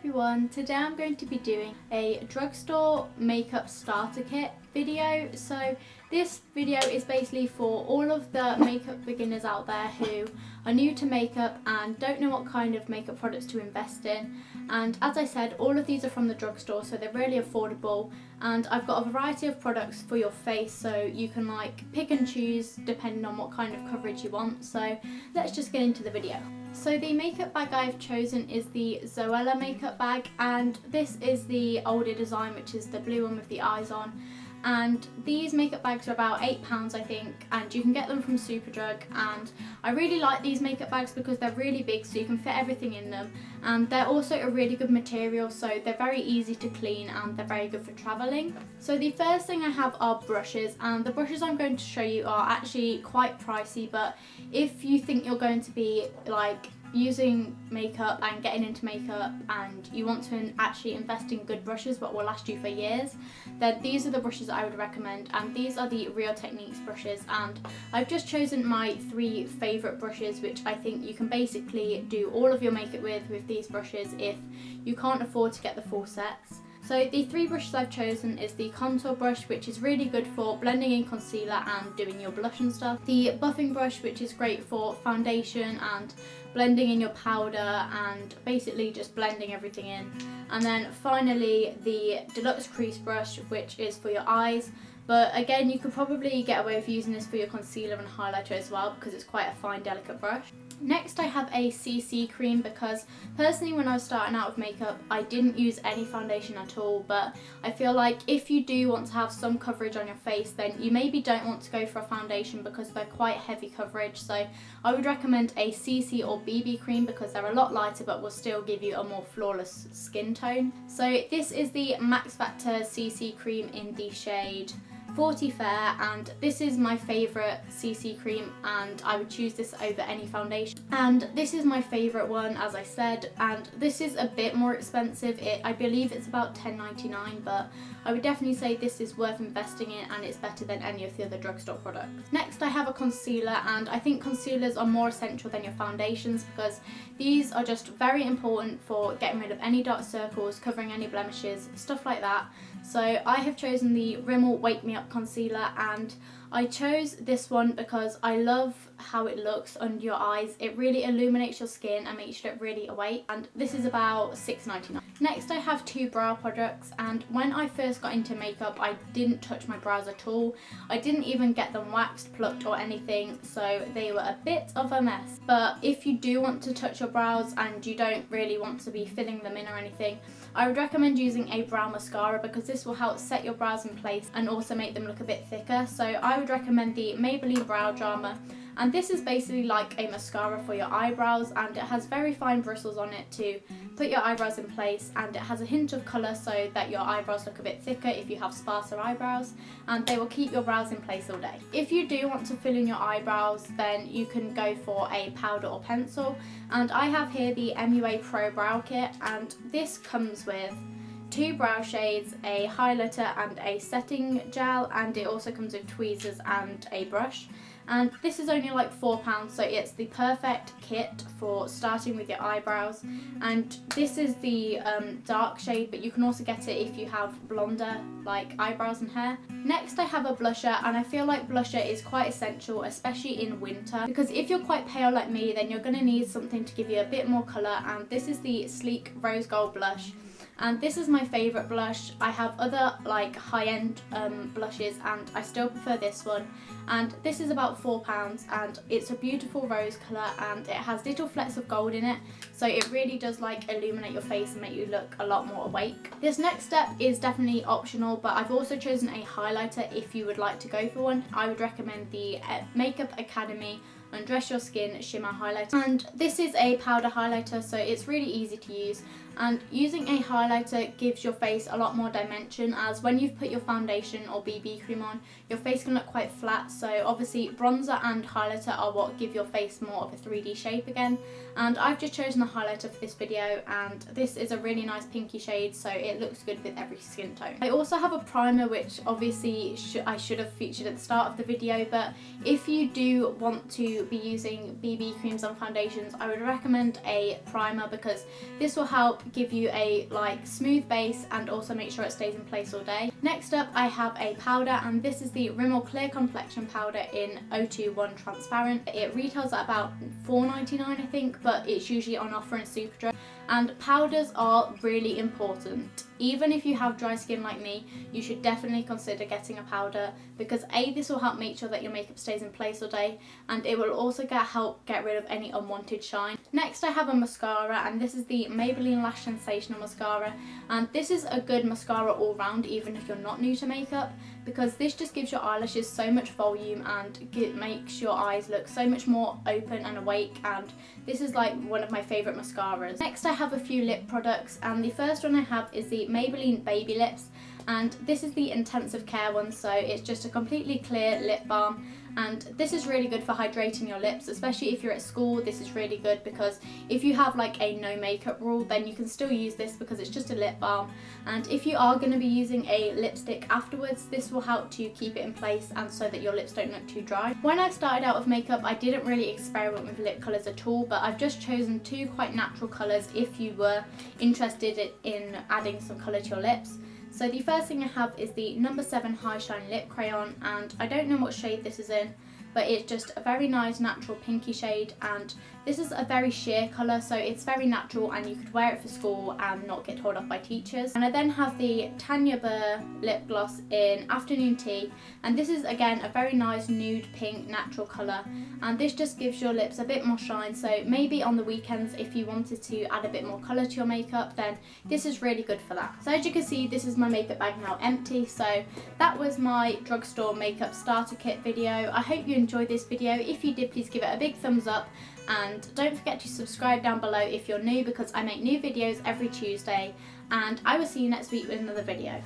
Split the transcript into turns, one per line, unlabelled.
everyone, today I'm going to be doing a drugstore makeup starter kit video. So this video is basically for all of the makeup beginners out there who are new to makeup and don't know what kind of makeup products to invest in. And as I said, all of these are from the drugstore, so they're really affordable, and I've got a variety of products for your face, so you can like pick and choose depending on what kind of coverage you want. So let's just get into the video. So the makeup bag I've chosen is the xoxo makeup bag, and this is the older design, which is the blue one with the eyes on. And these makeup bags are about £8 I think, and you can get them from Superdrug. And I really like these makeup bags because they're really big, so you can fit everything in them, and they're also a really good material, so they're very easy to clean and they're very good for travelling. So the first thing I have are brushes, and the brushes I'm going to show you are actually quite pricey, but if you think you're going to be like using makeup and getting into makeup and you want to actually invest in good brushes that will last you for years, then these are the brushes I would recommend. And these are the Real Techniques brushes, and I've just chosen my 3 favourite brushes, which I think you can basically do all of your makeup with these brushes if you can't afford to get the full sets. So the 3 brushes I've chosen is the contour brush, which is really good for blending in concealer and doing your blush and stuff. The buffing brush, which is great for foundation and blending in your powder and basically just blending everything in. And then finally the deluxe crease brush, which is for your eyes. But again, you could probably get away with using this for your concealer and highlighter as well, because it's quite a fine, delicate brush. Next I have a CC cream, because personally when I was starting out with makeup I didn't use any foundation at all, but I feel like if you do want to have some coverage on your face, then you maybe don't want to go for a foundation because they're quite heavy coverage. So I would recommend a CC or BB cream because they're a lot lighter but will still give you a more flawless skin tone. So this is the Max Factor CC cream in the shade 40 Fair, and this is my favourite CC cream, and I would choose this over any foundation. And this is my favourite one, as I said, and this is a bit more expensive. I believe it's about £10.99, but I would definitely say this is worth investing in and it's better than any of the other drugstore products. Next I have a concealer, and I think concealers are more essential than your foundations because these are just very important for getting rid of any dark circles, covering any blemishes, stuff like that. So I have chosen the Rimmel Wake Me Up concealer, and I chose this one because I love how it looks under your eyes. It really illuminates your skin and makes you look really awake, and this is about £6.99. Next I have 2 brow products, and when I first got into makeup I didn't touch my brows at all. I didn't even get them waxed, plucked or anything, so they were a bit of a mess. But if you do want to touch your brows and you don't really want to be filling them in or anything, I would recommend using a brow mascara because this will help set your brows in place and also make them look a bit thicker. So I would recommend the Maybelline Brow Drama, and this is basically like a mascara for your eyebrows, and it has very fine bristles on it to put your eyebrows in place, and it has a hint of colour so that your eyebrows look a bit thicker if you have sparser eyebrows, and they will keep your brows in place all day. If you do want to fill in your eyebrows, then you can go for a powder or pencil, and I have here the MUA Pro Brow Kit, and this comes with 2 brow shades, a highlighter and a setting gel, and it also comes with tweezers and a brush. And this is only like £4, so it's the perfect kit for starting with your eyebrows. And this is the dark shade, but you can also get it if you have blonder like eyebrows and hair. Next I have a blusher, and I feel like blusher is quite essential, especially in winter, because if you're quite pale like me, then you're going to need something to give you a bit more colour, and this is the Sleek Rose Gold Blush. And this is my favourite blush. I have other like high-end blushes, and I still prefer this one. And this is about £4, and it's a beautiful rose colour, and it has little flecks of gold in it, so it really does like illuminate your face and make you look a lot more awake. This next step is definitely optional, but I've also chosen a highlighter if you would like to go for one. I would recommend the Makeup Academy Undress Your Skin Shimmer Highlighter, and this is a powder highlighter, so it's really easy to use. And using a highlighter gives your face a lot more dimension, as when you've put your foundation or BB cream on, your face can look quite flat. So obviously bronzer and highlighter are what give your face more of a 3D shape again. And I've just chosen the highlighter for this video, and this is a really nice pinky shade, so it looks good with every skin tone. I also have a primer, which obviously I should have featured at the start of the video, but if you do want to to be using BB creams and foundations, I would recommend a primer because this will help give you a smooth base and also make sure it stays in place all day. Next up I have a powder, and this is the Rimmel Clear Complexion Powder in 021 Transparent. It retails at about $4.99 I think, but it's usually on offer in Superdrug. And powders are really important. Even if you have dry skin like me, you should definitely consider getting a powder because A, this will help make sure that your makeup stays in place all day, and it will also help get rid of any unwanted shine. Next I have a mascara, and this is the Maybelline Lash Sensational Mascara, and this is a good mascara all round even if you're not new to makeup, because this just gives your eyelashes so much volume and makes your eyes look so much more open and awake, and this is like one of my favourite mascaras. Next I have a few lip products, and the first one I have is the Maybelline Baby Lips, and this is the intensive care one, so it's just a completely clear lip balm, and this is really good for hydrating your lips, especially if you're at school. This is really good because if you have like a no makeup rule, then you can still use this because it's just a lip balm, and if you are going to be using a lipstick afterwards, this will help to keep it in place and so that your lips don't look too dry. When I started out with makeup, I didn't really experiment with lip colours at all, but I've just chosen two quite natural colours if you were interested in adding some colour to your lips. So the first thing I have is the No. 7 High Shine Lip Crayon, and I don't know what shade this is in, but it's just a very nice natural pinky shade, and this is a very sheer colour, so it's very natural and you could wear it for school and not get told off by teachers. And I then have the Tanya Burr Lip Gloss in Afternoon Tea, and this is again a very nice nude pink natural colour, and this just gives your lips a bit more shine, so maybe on the weekends if you wanted to add a bit more colour to your makeup, then this is really good for that. So as you can see, this is my makeup bag now empty. So that was my drugstore makeup starter kit video. I hope you enjoyed this video. If you did, please give it a big thumbs up, and don't forget to subscribe down below if you're new because I make new videos every Tuesday, and I will see you next week with another video.